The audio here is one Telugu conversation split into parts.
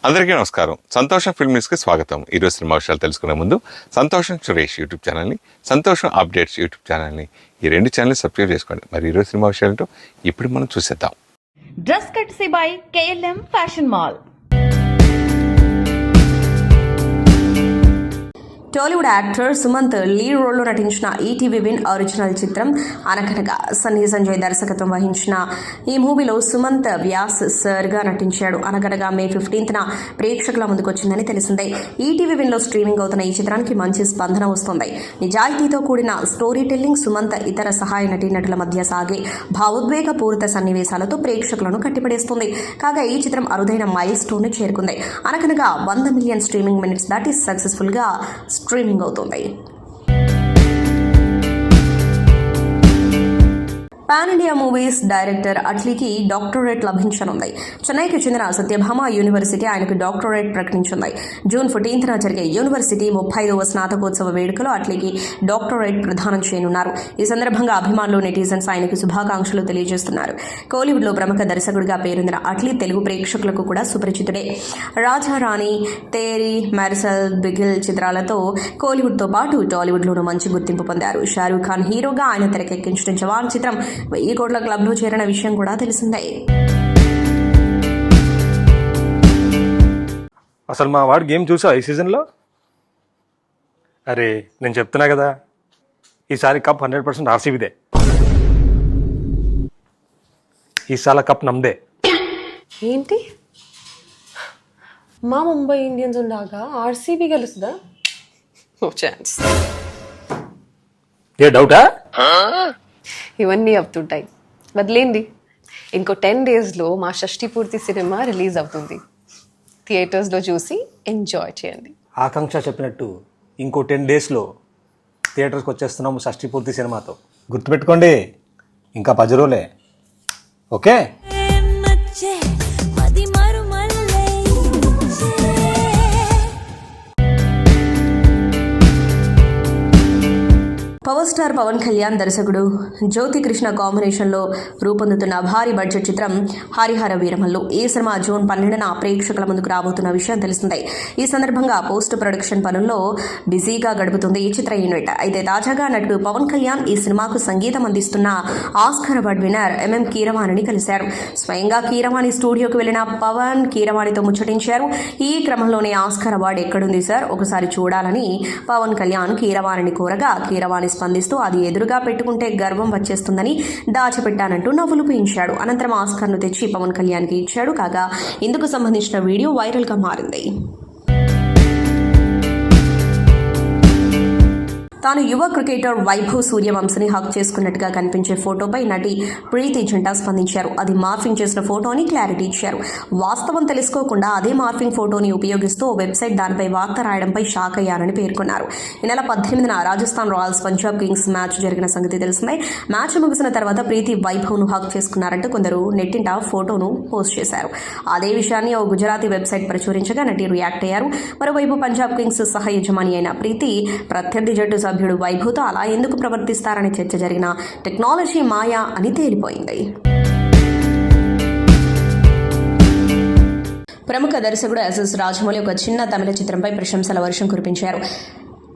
అందరికీ నమస్కారం. సంతోషం ఫిల్మ్ న్యూస్కి స్వాగతం. ఈరోజు సినిమా విషయాలు తెలుసుకునే ముందు సంతోషం సురేష్ యూట్యూబ్ ఛానల్ని, సంతోషం అప్డేట్స్ యూట్యూబ్ ఛానల్ని, ఈ రెండు ఛానల్ని సబ్స్క్రైబ్ చేసుకోండి. మరి ఈరోజు సినిమా విషయాలతో ఇప్పుడు మనం చూసేద్దాం. Dress కట్సీ by KLM fashion mall. Tollywood actor Sumanth lead రోల్లో నటించిన ఈటీవీ విన్ ఒరిజినల్ చిత్రం అనగనగా. సన్నీ సంజయ్ దర్శకత్వం వహించిన ఈ మూవీలో సుమంత్ వ్యాస్ సర్గా నటించాడు. అనగనగా May 15న ప్రేక్షకుల ముందుకొచ్చిందని తెలిసిందే. ఈటీవీ విన్లో స్ట్రీమింగ్ అవుతున్న ఈ చిత్రానికి మంచి స్పందన వస్తుంది. నిజాయితీతో కూడిన స్టోరీ టెల్లింగ్, సుమంత్ ఇతర సహాయ నటీనటుల మధ్య సాగే భావోద్వేగపూరిత సన్నివేశాలతో ప్రేక్షకులను కట్టిపడేస్తుంది. కాగా ఈ చిత్రం అరుదైన మైల్ స్టోన్ చేరుకుంది. అనగనగా 100 మిలియన్ స్ట్రీమింగ్ మినిట్స్ దాటి సక్సెస్ఫుల్ గా స్ట్రీమింగ్ అవుతుంది. పాన్ ఇండియా మూవీస్ డైరెక్టర్ అట్లీకి డాక్టరేట్ లభించనుంది. చెన్నైకి చెందిన సత్యభామ యూనివర్సిటీ ఆయనకు డాక్టరేట్ ప్రకటించింది. జూన్ 14న జరిగే యూనివర్సిటీ 35వ స్నాతకోత్సవ వేడుకలో అట్లీకి డాక్టరేట్ ప్రదానం చేయనున్నారు. ఈ సందర్భంగా అభిమానులు, నెటిజన్స్ ఆయనకు శుభాకాంక్షలు తెలియజేస్తున్నారు. కోలీవుడ్లో ప్రముఖ దర్శకుడిగా పేరొందిన అట్లీ తెలుగు ప్రేక్షకులకు కూడా సుపరిచితుడే. రాజారాణి, తేరీ, మెర్సల్, బిగిల్ చిత్రాలతో కోలీవుడ్తో పాటు టాలీవుడ్లోనూ మంచి గుర్తింపు పొందారు. షారూఖ్ ఖాన్ హీరోగా ఆయన తెరకెక్కించిన జవాన్ చిత్రం 1000 కోట్ల క్లబ్లో చేరిన విషయం కూడా తెలిసిందే. అసలు మా వాడు గేమ్ చూసా ఈ సీజన్లో? అరే నేను చెప్తున్నా కదా, ఈసారి కప్ 100% ఆర్సీబీదే. ఈసారి కప్ నమ్దే. ఏంటి, మా ముంబై ఇండియన్స్ ఉండగా ఆర్సీబీ గెలుస్తుందా? No chance. ఏ డౌటా? ఇవన్నీ అవుతుంటాయి, వదిలేండి. ఇంకో 10 డేస్లో మా షష్ఠి పూర్తి సినిమా రిలీజ్ అవుతుంది. థియేటర్స్లో చూసి ఎంజాయ్ చేయండి. ఆకాంక్ష చెప్పినట్టు ఇంకో 10 డేస్లో థియేటర్స్కి వచ్చేస్తున్నాము షష్ఠి పూర్తి సినిమాతో. గుర్తుపెట్టుకోండి, ఇంకా 10 రోజులే. Okay. Power star Pawan Kalyan దర్శకుడు జ్యోతి కృష్ణ కాంబినేషన్లో రూపొందుతున్న భారీ బడ్జెట్ చిత్రం హరిహర వీరమల్లు. ఈ సినిమా జూన్ 12న ప్రేక్షకుల ముందుకు రాబోతున్న విషయం తెలిసిందే. ఈ సందర్భంగా పోస్ట్ ప్రొడక్షన్ పనుల్లో బిజీగా గడుపుతుంది ఈ చిత్ర యూనిట్. అయితే తాజాగా నటుడు పవన్ కళ్యాణ్ ఈ సినిమాకు సంగీతం అందిస్తున్న ఆస్కార్ అవార్డ్ విన్నర్ MM కీరవాణిని కలిశారు. స్వయంగా కీరవాణి స్టూడియోకి వెళ్లిన పవన్ కీరవాణితో ముచ్చటించారు. ఈ క్రమంలోనే ఆస్కార్ అవార్డు ఎక్కడుంది సార్, ఒకసారి చూడాలని పవన్ కళ్యాణ్ కీరవాణిని కోరగా కీరవాణి స్పందిస్తూ అది ఎదురుగా పెట్టుకుంటే గర్వం వచ్చేస్తుందని దాచిపెట్టానంటూ నవ్వులు పూయించాడు. అనంతరం ఆస్కార్ను తెచ్చి పవన్ కళ్యాణ్కి ఇచ్చాడు. కాగా ఇందుకు సంబంధించిన వీడియో వైరల్గా మారింది. తాను యువ క్రికెటర్ వైభవ్ సూర్యవంశిని హక్ చేసుకున్నట్టుగా కనిపించే ఫోటోపై నటి ప్రీతి జింటా స్పందించారు. అది మార్ఫింగ్ చేసిన ఫోటో అని క్లారిటీ ఇచ్చారు. వాస్తవం తెలుసుకోకుండా అదే మార్ఫింగ్ ఫోటోని ఉపయోగిస్తూ వెబ్సైట్ దానిపై వార్త రాయడంపై షాక్ అయ్యారని పేర్కొన్నారు. ఈ నెల 18న Rajasthan Royals Punjab Kings match జరిగిన సంగతి తెలిసిందే. మ్యాచ్ ముగిసిన తర్వాత ప్రీతి వైభవ్ను హక్ చేసుకున్నారంటూ కొందరు నెట్టింట ఫోటోను పోస్ట్ చేశారు. అదే విషయాన్ని ఓ గుజరాతీ వెబ్సైట్ ప్రచురించగా నటి రియాక్ట్ అయ్యారు. మరోవైపు పంజాబ్ కింగ్స్ సహ యజమాని అయిన ప్రీతి ప్రత్యర్థి జట్టు సభ్యుడు వైభవ్తో అలా ఎందుకు ప్రవర్తిస్తారని చర్చ జరిగిన టెక్నాలజీ మాయా అని తేలిపోయింది. ప్రముఖ దర్శకుడు SS రాజమౌళి ఒక చిన్న తమిళ చిత్రంపై ప్రశంసల వర్షం కురిపించారు.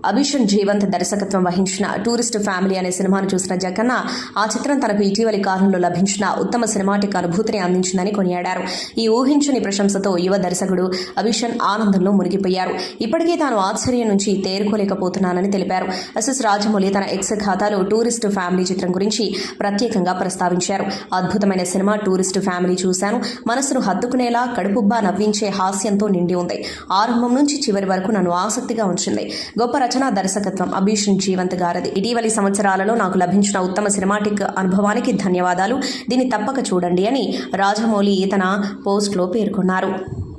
అభిషన్ జీవంత్ దర్శకత్వం వహించిన టూరిస్ట్ ఫ్యామిలీ అనే సినిమాను చూసిన జగన్న ఆ చిత్రం తనకు ఇటీవలి కాలంలో లభించిన ఉత్తమ సినిమాటిక్ అనుభూతిని అందించిందని కొనియాడారు. ఈ ఊహించని ప్రశంసతో యువ దర్శకుడు అభిషన్ ఆనందంలో మునిగిపోయారు. ఇప్పటికే తాను ఆశ్చర్యం నుంచి తేరుకోలేకపోతున్నానని తెలిపారు. SS రాజమౌళి తన ఎక్స్ ఖాతాలో టూరిస్ట్ ఫ్యామిలీ చిత్రం గురించి ప్రత్యేకంగా ప్రస్తావించారు. అద్భుతమైన సినిమా టూరిస్ట్ ఫ్యామిలీ చూశాను. మనసును హత్తుకునేలా కడుపుబ్బా నవ్వించే హాస్యంతో నిండి ఉంది. ఆరంభం నుంచి చివరి వరకు నన్ను ఆసక్తిగా ఉంచింది. గొప్ప రచనా దర్శకత్వం అభిషన్ జీవంత్ గారిది. ఇటీవలి సంవత్సరాలలో నాకు లభించిన ఉత్తమ సినిమాటిక్ అనుభవానికి ధన్యవాదాలు. దీన్ని తప్పక చూడండి అని రాజమౌళి తన పోస్ట్లో పేర్కొన్నారు.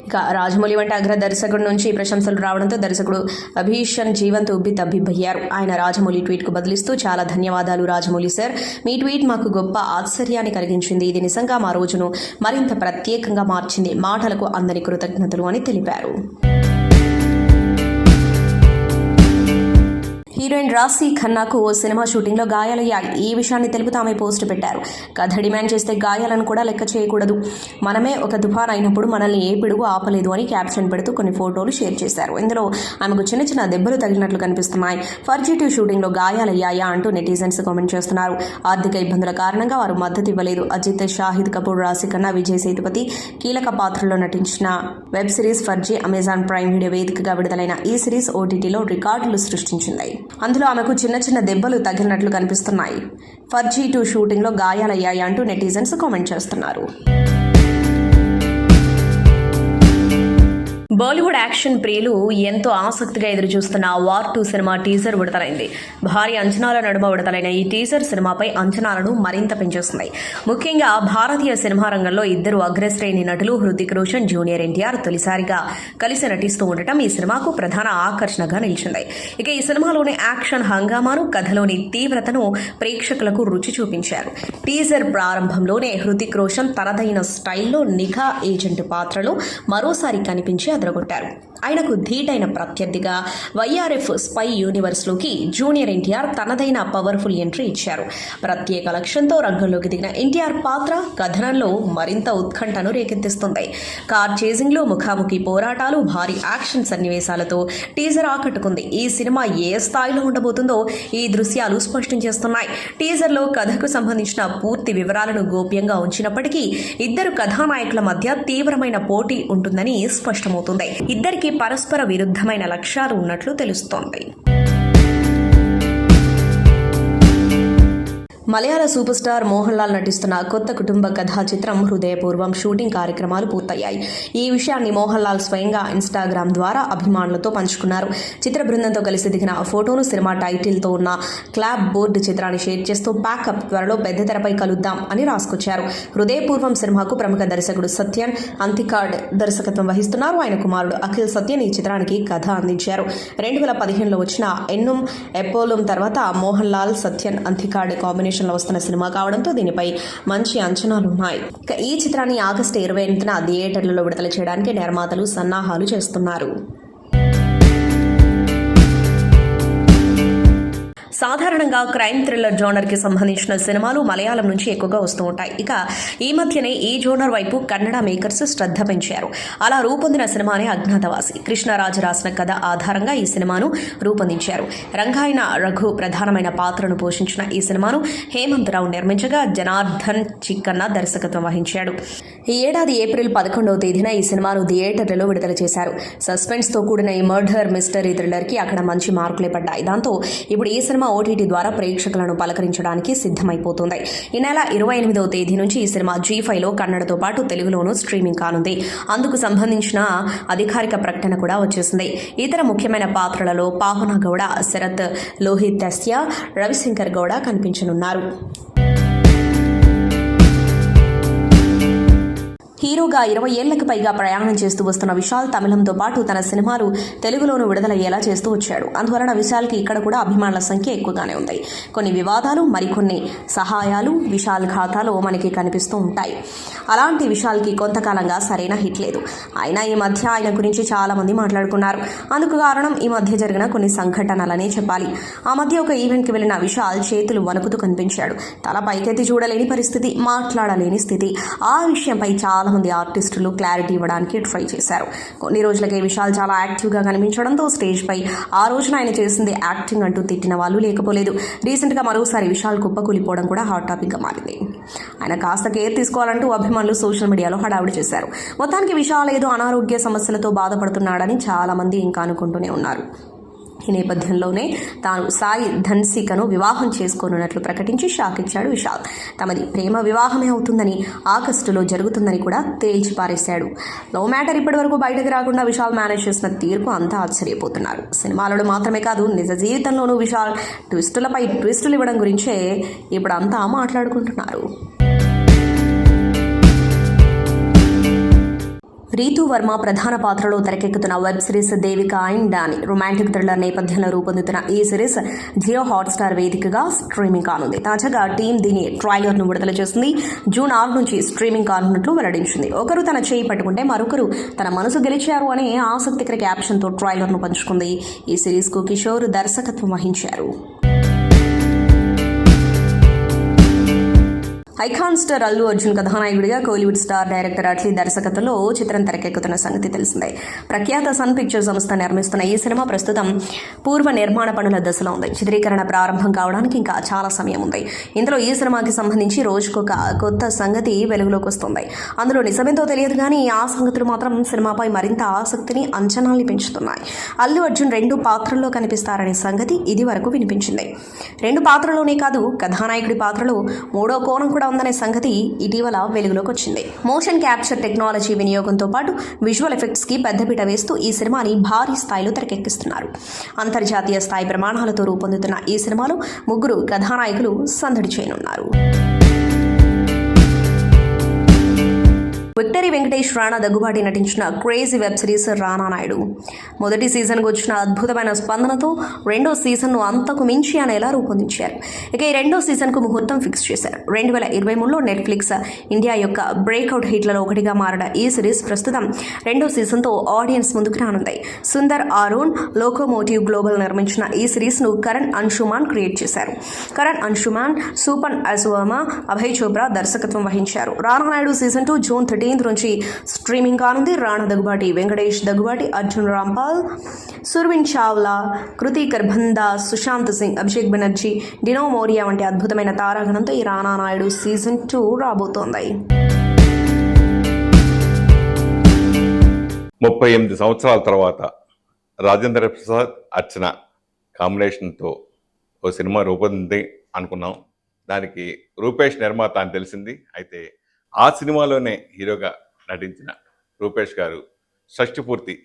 ఇక రాజమౌళి వంటి అగ్ర దర్శకుడి నుంచి ప్రశంసలు రావడంతో దర్శకుడు అభిషన్ జీవంత్ ఉబ్బి తబ్బిబ్బయ్యారు. ఆయన రాజమౌళి ట్వీట్కు బదిలిస్తూ చాలా ధన్యవాదాలు రాజమౌళి సార్, మీ ట్వీట్ మాకు గొప్ప ఆశ్చర్యాన్ని కలిగించింది. ఇది నిజంగా మా రోజును మరింత ప్రత్యేకంగా మార్చింది. మాటలకు అందని కృతజ్ఞతలు అని తెలిపారు. హీరోయిన్ రాశి ఖన్నాకు ఓ సినిమా షూటింగ్లో గాయాలయ్యాయి. ఈ విషయాన్ని తెలుపుతూ ఆమె పోస్ట్ పెట్టారు. కథ డిమాండ్ చేస్తే గాయాలను కూడా లెక్క చేయకూడదు. మనమే ఒక తుఫాన్ అయినప్పుడు మనల్ని ఏ పిడుగు ఆపలేదు అని క్యాప్షన్ పెడుతూ కొన్ని ఫోటోలు షేర్ చేశారు. ఇందులో ఆమెకు చిన్న చిన్న దెబ్బలు తగిలినట్లు కనిపిస్తున్నాయి. ఫర్జీ2 షూటింగ్లో గాయాలయ్యాయా అంటూ నెటిజన్స్ కామెంట్ చేస్తున్నారు. ఆర్థిక ఇబ్బందుల కారణంగా వారు మద్దతు ఇవ్వలేదు. అజిత్, షాహిద్ కపూర్, రాశి ఖన్నా, విజయ్ సేతుపతి కీలక పాత్రల్లో నటించిన web series Farzi Amazon prime video వేదికగా విడుదలైన ఈ సిరీస్ ఓటీటీలో రికార్డులు సృష్టించింది. అందులో ఆమెకు చిన్న చిన్న దెబ్బలు తగిలినట్లు కనిపిస్తున్నాయి. ఫర్జీ2 షూటింగ్లో గాయాలయ్యాయి అంటూ నెటిజన్స్ కామెంట్ చేస్తున్నారు. బాలీవుడ్ యాక్షన్ ప్రియులు ఎంతో ఆసక్తిగా ఎదురుచూస్తున్న వార్ 2 సినిమా టీజర్ విడుదలైంది. భారీ అంచనాల నడుమ విడుదలైన ఈ టీజర్ సినిమాపై అంచనాలను మరింత పెంచేస్తుంది. ముఖ్యంగా భారతీయ సినిమా రంగంలో ఇద్దరు అగ్రశ్రేణి నటులు హృతిక్ రోషన్, జూనియర్ ఎన్టీఆర్ తొలిసారిగా కలిసి నటిస్తూ ఉండటం ఈ సినిమాకు ప్రధాన ఆకర్షణగా నిలిచింది. ఇక ఈ సినిమాలోని యాక్షన్ హంగామాను, కథలోని తీవ్రతను ప్రేక్షకులకు రుచి చూపించారు. టీజర్ ప్రారంభంలోనే హృతిక్ రోషన్ తనదైన స్టైల్లో నిఘా ఏజెంట్ పాత్రలో మరోసారి కనిపించి అదరగొట్టారు. ఆయనకు ధీటైన ప్రత్యర్థిగా వైఆర్ఎఫ్ స్పై యూనివర్స్లోకి జూనియర్ ఎన్టీఆర్ తనదైన పవర్ఫుల్ ఎంట్రీ ఇచ్చారు. ప్రత్యేక లక్ష్యంతో రంగంలోకి దిగిన ఎన్టీఆర్ పాత్ర కథనంలో మరింత ఉత్కంఠను రేకెత్తిస్తుంది. కార్ చేజింగ్లో ముఖాముఖి పోరాటాలు, భారీ యాక్షన్ సన్నివేశాలతో టీజర్ ఆకట్టుకుంది. ఈ సినిమా ఏ స్థాయిలో ఉండబోతుందో ఈ దృశ్యాలు స్పష్టం చేస్తున్నాయి. టీజర్లో కథకు సంబంధించిన పూర్తి వివరాలను గోప్యంగా ఉంచినప్పటికీ ఇద్దరు కథానాయకుల మధ్య తీవ్రమైన పోటీ ఉంటుందని స్పష్టమవుతుంది. ఇద్దరికి పరస్పర విరుద్ధమైన లక్ష్యాలు ఉన్నట్లు తెలుస్తోంది. మలయాళ సూపర్ స్టార్ మోహన్ లాల్ నటిస్తున్న కొత్త కుటుంబ కథా చిత్రం హృదయపూర్వం షూటింగ్ కార్యక్రమాలు పూర్తయ్యాయి. ఈ విషయాన్ని మోహన్ లాల్ స్వయంగా ఇన్స్టాగ్రామ్ ద్వారా అభిమానులతో పంచుకున్నారు. చిత్ర బృందంతో కలిసి దిగిన ఫోటోను సినిమా టైటిల్తో ఉన్న క్లాప్ బోర్డు చిత్రాన్ని షేర్ చేస్తూ ప్యాకప్ త్వరలో పెద్ద తెరపై కలుద్దాం అని రాసుకొచ్చారు. హృదయపూర్వం సినిమాకు ప్రముఖ దర్శకుడు సత్యన్ అంతికాడ్ దర్శకత్వం వహిస్తున్నారు. ఆయన కుమారుడు అఖిల్ సత్యన్ ఈ చిత్రానికి కథ అందించారు. 2015లో వచ్చిన ఎన్నుం ఎపోలం తర్వాత మోహన్ లాల్, సత్యన్ అంతికాడ్ కాంబినేషన్ వస్తున్న సినిమా కావడంతో దీనిపై మంచి అంచనాలున్నాయి. ఈ చిత్రాన్ని ఆగస్టు 28న థియేటర్లలో విడుదల చేయడానికి నిర్మాతలు సన్నాహాలు చేస్తున్నారు. సాధారణంగా క్రైమ్ థ్రిల్లర్ జోనర్కి సంబంధించిన సినిమాలు మలయాళం నుంచి ఎక్కువగా వస్తూ ఉంటాయి. ఇక ఈ మధ్యనే ఈ జోనర్ వైపు కన్నడ మేకర్స్ శ్రద్ధ పెంచారు. అలా రూపొందిన సినిమానే అజ్ఞాతవాసి. కృష్ణరాజు రాసిన కథ ఆధారంగా ఈ సినిమాను రూపొందించారు. రంగాయన రఘు ప్రధానమైన పాత్రను పోషించిన ఈ సినిమాను హేమంత్ రావు నిర్మించగా జనార్దన్ చిక్కన్న దర్శకత్వం వహించాడు. ఈ ఏడాది ఏప్రిల్ 11వ తేదీన ఈ సినిమాను థియేటర్లలో విడుదల చేశారు. సస్పెన్స్తో కూడిన ఈ మర్డర్ మిస్టరీ థ్రిల్లర్కి అక్కడ మంచి మార్కులే పడ్డాయి. దాంతో ఇప్పుడు ఈ సినిమా ఓటీటీ ద్వారా ప్రేక్షకులను పలకరించడానికి సిద్ధమైపోతుంది. ఈ నెల 28వ తేదీ నుంచి ఈ సినిమా G5లో కన్నడతో పాటు తెలుగులోనూ స్ట్రీమింగ్ కానుంది. అందుకు సంబంధించిన అధికారిక ప్రకటన కూడా వచ్చేసింది. ఇతర ముఖ్యమైన పాత్రలలో పావన గౌడ, శరత్ లోహితస్య, రవిశంకర్ గౌడ కనిపించనున్నారు. హీరోగా 20 ఏళ్లకు పైగా ప్రయాణం చేస్తూ వస్తున్న విశాల్ తమిళంతో పాటు తన సినిమాలు తెలుగులోనూ విడుదలయ్యేలా చేస్తూ వచ్చాడు. అందువలన విశాల్కి ఇక్కడ కూడా అభిమానుల సంఖ్య ఎక్కువగానే ఉంది. కొన్ని వివాదాలు, మరికొన్ని సహాయాలు విశాల్ ఖాతాలో మనకి కనిపిస్తూ ఉంటాయి. అలాంటి విశాల్కి కొంతకాలంగా సరైన హిట్ లేదు. అయినా ఈ మధ్య ఆయన గురించి చాలా మంది మాట్లాడుకున్నారు. అందుకు కారణం ఈ మధ్య జరిగిన కొన్ని సంఘటనలనే చెప్పాలి. ఆ మధ్య ఒక ఈవెంట్కి వెళ్లిన విశాల్ చేతులు వణుకుతూ కనిపించాడు. తల పైకెత్తి చూడలేని పరిస్థితి, మాట్లాడలేని స్థితి. ఆ విషయంపై చాలా మంది ఆర్టిస్టులు క్లారిటీ ఇవ్వడానికి ట్రై చేశారు. కొన్ని రోజులకే విశాల్ చాలా యాక్టివ్గా కనిపించడంతో స్టేజ్ పై ఆ రోజున ఆయన చేసింది యాక్టింగ్ అంటూ తిట్టిన వాళ్ళు లేకపోలేదు. రీసెంట్గా మరోసారి విశాల్ కుప్పకూలిపోవడం కూడా హాట్ టాపిక్గా మారింది. ఆయన కాస్త కేర్ తీసుకోవాలంటూ అభిమానులు సోషల్ మీడియాలో హడావుడి చేశారు. మొత్తానికి విశాల్ ఏదో అనారోగ్య సమస్యలతో బాధపడుతున్నాడని చాలా మంది ఇంకా అనుకుంటూనే ఉన్నారు. ఈ నేపథ్యంలోనే తాను సాయి ధన్సికను వివాహం చేసుకోనున్నట్లు ప్రకటించి షాక్ ఇచ్చాడు విశాల్. తమది ప్రేమ వివాహమే అవుతుందని, ఆగస్టులో జరుగుతుందని కూడా తేల్చి పారేశాడు. లవ్ మ్యాటర్ ఇప్పటివరకు బయటకు రాకుండా విశాల్ మేనేజ్ చేసిన తీర్పు అంతా ఆశ్చర్యపోతున్నారు. సినిమాలలో మాత్రమే కాదు, నిజ జీవితంలోనూ విశాల్ ట్విస్టులపై ట్విస్టులు ఇవ్వడం గురించే ఇప్పుడు అంతా మాట్లాడుకుంటున్నారు. రీతూ వర్మ ప్రధాన పాత్రలో తెరకెక్కుతున్న web series Devika and Danny romantic thriller నేపథ్యంలో రూపొందుతున్న ఈ సిరీస్ జియో హాట్స్టార్ వేదికగా స్ట్రీమింగ్ కానుంది. తాజాగా టీం దీని ట్రైలర్ను విడుదల చేసింది. జూన్ 6 నుంచి స్ట్రీమింగ్ కానున్నట్లు వెల్లడించింది. ఒకరు తన చేయి పట్టుకుంటే మరొకరు తన మనసు గెలిచారు అనే ఆసక్తికర క్యాప్షన్తో ట్రైలర్ను పంచుకుంది. ఈ సిరీస్కు కిషోర్ దర్శకత్వం వహించారు. ఐకాన్ స్టార్ అల్లు అర్జున్ కథానాయకుడిగా కోలీవుడ్ స్టార్ డైరెక్టర్ అట్లీ దర్శకత్వంలో చిత్రం తెరకెక్కుతున్న సంగతి తెలిసిందే. ప్రఖ్యాత సన్ పిక్చర్ సంస్థ నిర్మిస్తున్న ఈ సినిమా ప్రస్తుతం పూర్వ నిర్మాణ పనుల దశలో ఉంది. చిత్రీకరణ ప్రారంభం కావడానికి ఇంకా చాలా సమయం ఉంది. ఇందులో ఈ సినిమాకి సంబంధించి రోజుకొక కొత్త సంగతి వెలుగులోకి వస్తుంది. అందులో నిజమేంతో తెలియదు కానీ ఆ సంగతులు మాత్రం సినిమాపై మరింత ఆసక్తిని, అంచనాల్ని పెంచుతున్నాయి. అల్లు అర్జున్ 2 పాత్రల్లో కనిపిస్తారనే సంగతి ఇది వరకు వినిపించింది. 2 పాత్రలోనే కాదు, కథానాయకుడి పాత్రలో 3వ కోణం కూడా ఉందనే సంగతి ఇటీవల వెలుగులోకి వచ్చింది. మోషన్ క్యాప్చర్ టెక్నాలజీ వినియోగంతో పాటు విజువల్ ఎఫెక్ట్స్ కి పెద్దపీట వేస్తూ ఈ సినిమాని భారీ స్థాయిలో తెరకెక్కిస్తున్నారు. అంతర్జాతీయ స్థాయి ప్రమాణాలతో రూపొందుతున్న ఈ సినిమాలో 3 కథానాయకులు సందడి చేయనున్నారు. విక్టరీ వెంకటేష్, రాణా దగ్గుబాటి నటించిన క్రేజీ వెబ్ సిరీస్ రానా నాయుడు మొదటి సీజన్కు వచ్చిన అద్భుతమైన స్పందనతో 2వ సీజన్ను అంతకు మించి అనేలా రూపొందించారు. ఇక ఈ 2వ సీజన్కు ముహూర్తం ఫిక్స్ చేశారు. 2023లో నెట్ఫ్లిక్స్ ఇండియా యొక్క బ్రేక్అవుట్ హిట్లలో ఒకటిగా మారిన ఈ సిరీస్ ప్రస్తుతం 2వ సీజన్తో ఆడియన్స్ ముందుకు రానుంది. సుందర్ ఆరోన్ లోకోమోటివ్ గ్లోబల్ నిర్మించిన ఈ సిరీస్ను కరణ్ అంశుమాన్ క్రియేట్ చేశారు. కరణ్ అంశుమాన్, సూపన్ అజువర్మ, అభయ్ చోప్రా దర్శకత్వం వహించారు. రానా నాయుడు సీజన్ 2 జూన్ 13 నుంచి స్ట్రీమింగ్ కానుంది. రాణా దగ్గుబాటి, వెంకటేష్ దగ్గుబాటి, అర్జున్ రాంపాల్, సుర్విన్ చావ్లా, కృతి కర్బందా, సుశాంత్ సింగ్, అభిషేక్ బెనర్జీ, డినో మోరియా వంటి అద్భుతమైన తారాగణంతో ఈ రానా నాయుడు సీజన్ 2 రాబోతోంది. 38 సంవత్సరాల తర్వాత రాజేంద్ర ప్రసాద్, అర్చన కాంబినేషన్తో ఓ సినిమా రూపొందింది అనుకున్నాం. దానికి రూపేష్ నిర్మాత అని తెలిసింది. అయితే ఆ సినిమాలోనే హీరోగా నటించిన రూపేష్ గారు షష్టిపూర్తి,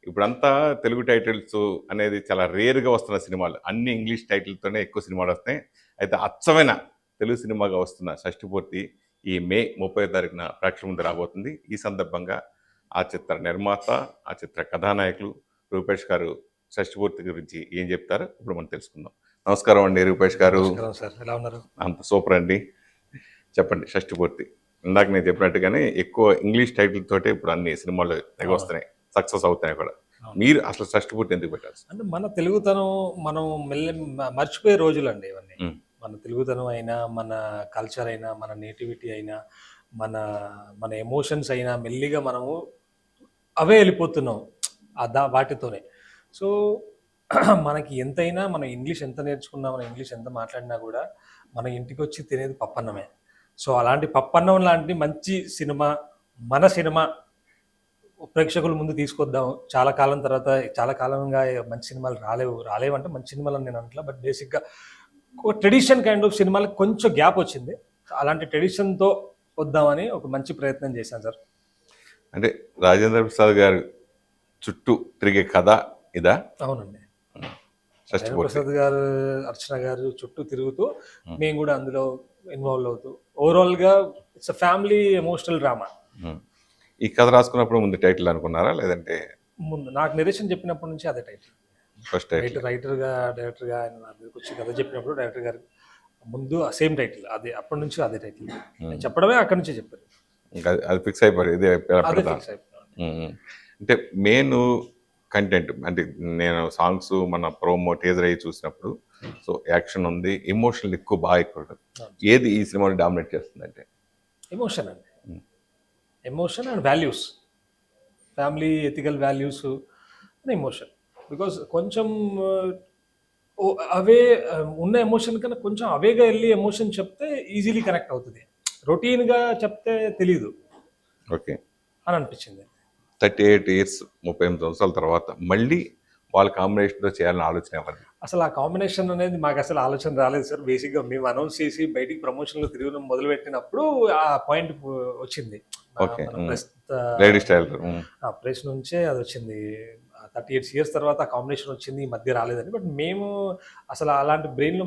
ఇప్పుడంతా తెలుగు టైటిల్స్ అనేది చాలా రేర్గా వస్తున్న సినిమాలు, అన్ని ఇంగ్లీష్ టైటిల్తోనే ఎక్కువ సినిమాలు వస్తాయి. అయితే అచ్చమైన తెలుగు సినిమాగా వస్తున్న షష్టిపూర్తి ఈ మే 30వ తారీఖున ప్రేక్షకుల ముందు రాబోతుంది. ఈ సందర్భంగా ఆ చిత్ర నిర్మాత, ఆ చిత్ర కథానాయకులు రూపేష్ గారు షష్టిపూర్తి గురించి ఏం చెప్తారో ఇప్పుడు మనం తెలుసుకుందాం. నమస్కారం అండి రూపేష్ గారు. సార్, ఎలా ఉన్నారు? అంత సూపర్ అండి. చెప్పండి, షష్టిపూర్తి. ఇందాక నేను చెప్పినట్టుగానే ఎక్కువ ఇంగ్లీష్ టైటిల్ తోటే ఇప్పుడు అన్ని సినిమాలు తెగ వస్తున్నాయి, సక్సెస్ అవుతున్నాయి కూడా. మీరు అసలు షష్టిపూర్తి ఎందుకు పెట్టారు? అంటే మన తెలుగుతనం మనం మర్చిపోయే రోజులు అండి ఇవన్నీ. మన తెలుగుతనం అయినా, మన కల్చర్ అయినా, మన నేటివిటీ అయినా, మన మన ఎమోషన్స్ అయినా మెల్లిగా మనము అవే వెళ్ళిపోతున్నాం వాటితోనే. సో మనకి ఎంతైనా, మనం ఇంగ్లీష్ ఎంత నేర్చుకున్నా, మనం ఇంగ్లీష్ ఎంత మాట్లాడినా కూడా మన ఇంటికి వచ్చి తినేది పప్పన్నమే. సో అలాంటి పప్పన్నం లాంటి మంచి సినిమా, మన సినిమా ప్రేక్షకుల ముందు తీసుకొద్దాం. చాలా కాలం తర్వాత, చాలా కాలంగా మంచి సినిమాలు రాలేవు అంటే మంచి సినిమాలు అని నేను అంటలా, బట్ బేసిక్గా ఒక ట్రెడిషన్ కైండ్ ఆఫ్ సినిమాలకు కొంచెం గ్యాప్ వచ్చింది. అలాంటి ట్రెడిషన్తో వద్దామని ఒక మంచి ప్రయత్నం చేశాను సార్. అంటే రాజేంద్ర ప్రసాద్ గారు చుట్టూ తిరిగే కథ ఇదా? అవునండి. షష్టిపూర్తి ప్రసాద్ గారు, అర్చన గారు చుట్టూ తిరుగుతూ మేము కూడా అందులో ఇన్వాల్వ్ అవుతూ ఓవరాల్గా ఇట్స్ ఫ్యామిలీ ఎమోషనల్ డ్రామా. ఈ కథ రాసుకున్నప్పుడు ముందు టైటిల్ అనుకున్నారా, లేదంటే ముందు నాకు నిరేషన్ చెప్పినప్పటి నుంచి అదే టైటిల్. ఫస్ట్ టైటిల్ రైటర్గా, డైరెక్టర్గా ఆయన నా దగ్గరికి వచ్చి కథ చెప్పినప్పుడు డైరెక్టర్ గారు ముందు సేమ్ టైటిల్, అదే అప్పటి నుంచి అదే టైటిల్ నేను చెప్పడమే, అక్కడి నుంచే చెప్పారు. ఇంకా అది ఫిక్స్ అయిపోయారు, ఇదే అదే ఫిక్స్ అయిపోయాను. అంటే మెయిన్ కంటెంట్, అంటే నేను సాంగ్స్, మన ప్రోమో, టీజర్ అయ్యి చూసినప్పుడు సో యాక్షన్ ఉంది, ఎమోషనల్ బాగా ఎక్కువ ఉంటుంది. ఏది ఈ సినిమాని డామినేట్ చేస్తుంది అంటే? ఎమోషన్ అండి. Emotion and values, family ethical values and emotion. Because కొంచెం అవే ఉన్న ఎమోషన్ కన్నా కొంచెం అవేగా వెళ్ళి ఎమోషన్ చెప్తే ఈజీలీ కనెక్ట్ అవుతుంది. రొటీన్గా చెప్తే తెలీదు ఓకే అని అనిపించింది. 38 years 38 సంవత్సరాల తర్వాత మళ్ళీ వాళ్ళ కాంబినేషన్తో చేయాలని ఆలోచన ఎవరిది? అసలు ఆ కాంబినేషన్ అనేది మాకు అసలు ఆలోచన రాలేదు సార్. బేసిక్గా మేము అనౌన్స్ చేసి బయటికి ప్రమోషన్లో తిరగడం మొదలుపెట్టినప్పుడు ఆ పాయింట్ వచ్చింది. ప్రెస్ నుంచే అది వచ్చింది. 38 years తర్వాత ఆ కాంబినేషన్ వచ్చింది, ఈ మధ్య రాలేదని. బట్ మేము అసలు అలాంటి బ్రెయిన్లో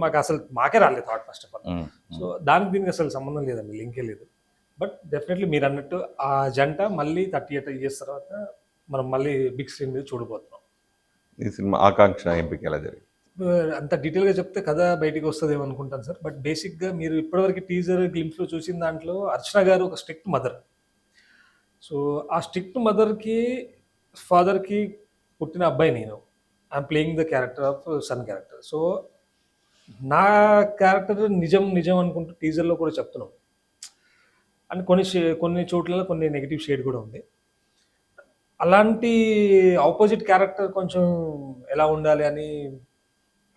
మాకే రాలేదు thought first of all. So దానికి దీనికి అసలు సంబంధం లేదండి, లింకే లేదు. బట్ డెఫినెట్లీ మీరు అన్నట్టు ఆ జంట మళ్ళీ 38 ఇయర్స్ తర్వాత మనం మళ్ళీ బిగ్ స్క్రీన్ మీద చూడబోతున్నాం. ఈ సినిమా ఆకాంక్ష ఎంపిక ఎలా జరిగింది? అంత డీటెయిల్గా చెప్తే కథ బయటికి వస్తుందేమో అనుకుంటాను సార్. బట్ బేసిక్గా మీరు ఇప్పటివరకు టీజర్ గ్లిమ్స్లో చూసిన దాంట్లో అర్చన గారు ఒక స్ట్రిక్ట్ మదర్. సో ఆ స్ట్రిక్ట్ మదర్కి ఫాదర్కి పుట్టిన అబ్బాయి నేను. I'm playing the character of sun character. So నా క్యారెక్టర్ నిజం నిజం అనుకుంటూ టీజర్లో కూడా చెప్తున్నాం. అండ్ కొన్ని చోట్ల కొన్ని నెగిటివ్ షేడ్ కూడా ఉంది. అలాంటి ఆపోజిట్ క్యారెక్టర్ కొంచెం ఎలా ఉండాలి అని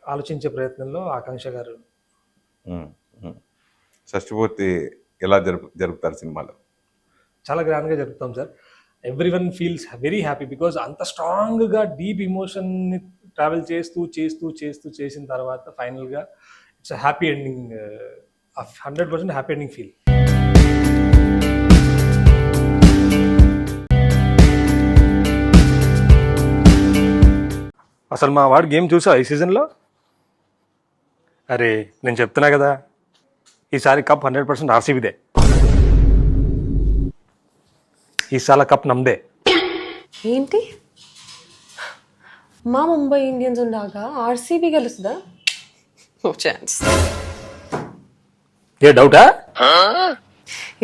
ఆలోచించే ప్రయత్నంలో ఆకాంక్ష గారు. షష్ఠపూర్తి ఎలా జరుపుతారు సినిమాలో? చాలా గ్రాండ్గా జరుపుతాం sir. Everyone feels very happy because అంత స్ట్రాంగ్గా డీప్ ఇమోషన్ని ట్రావెల్ చేస్తూ చేస్తూ చేస్తూ చేసిన తర్వాత ఫైనల్గా it's happy ending, 100% happy ending feel. అసలు మా వాడు గేమ్ చూసా ఈ సీజన్లో? అరే నేను చెప్తున్నా కదా, ఈసారి కప్ 100% ఆర్సీబీదే. ఈసారి కప్ నమ్దే. ఏంటి, మా ముంబై ఇండియన్స్ ఉండగా ఆర్సీబీ గెలుస్తుందా? No chance. ఏ డౌటా?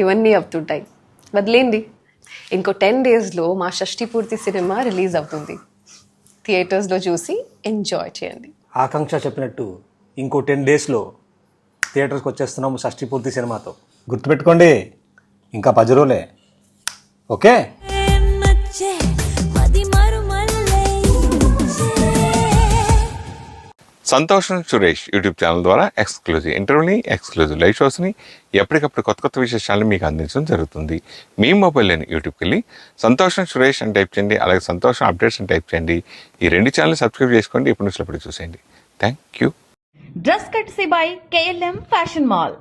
ఇవన్నీ అవుతుంటాయి, వదిలేండి. ఇంకో 10 డేస్లో మా షష్ఠి పూర్తి సినిమా రిలీజ్ అవుతుంది. థియేటర్స్లో చూసి ఎంజాయ్ చేయండి. ఆకాంక్ష చెప్పినట్టు ఇంకో 10 డేస్లో థియేటర్స్కి వచ్చేస్తున్నాము షష్ఠి పూర్తి సినిమాతో. గుర్తుపెట్టుకోండి, ఇంకా 10 రోజులే. ఓకే. సంతోషం సురేష్ యూట్యూబ్ ఛానల్ ద్వారా ఎక్స్క్లూజివ్ ఇంటర్వ్యూని, ఎక్స్క్లూజివ్ లైవ్ షోస్ని, ఎప్పటికప్పుడు కొత్త కొత్త విశేషాలను మీకు అందించడం జరుగుతుంది. మీ మొబైల్లోని యూట్యూబ్కి వెళ్ళి సంతోషం సురేష్ అని టైప్ చేయండి, అలాగే సంతోషం అప్డేట్స్ అని టైప్ చేయండి. ఈ 2 ఛానల్ సబ్స్క్రైబ్ చేసుకోండి. ఇప్పుడు చూసేయండి. Thank you. Dress కట్సీ by KLM fashion mall.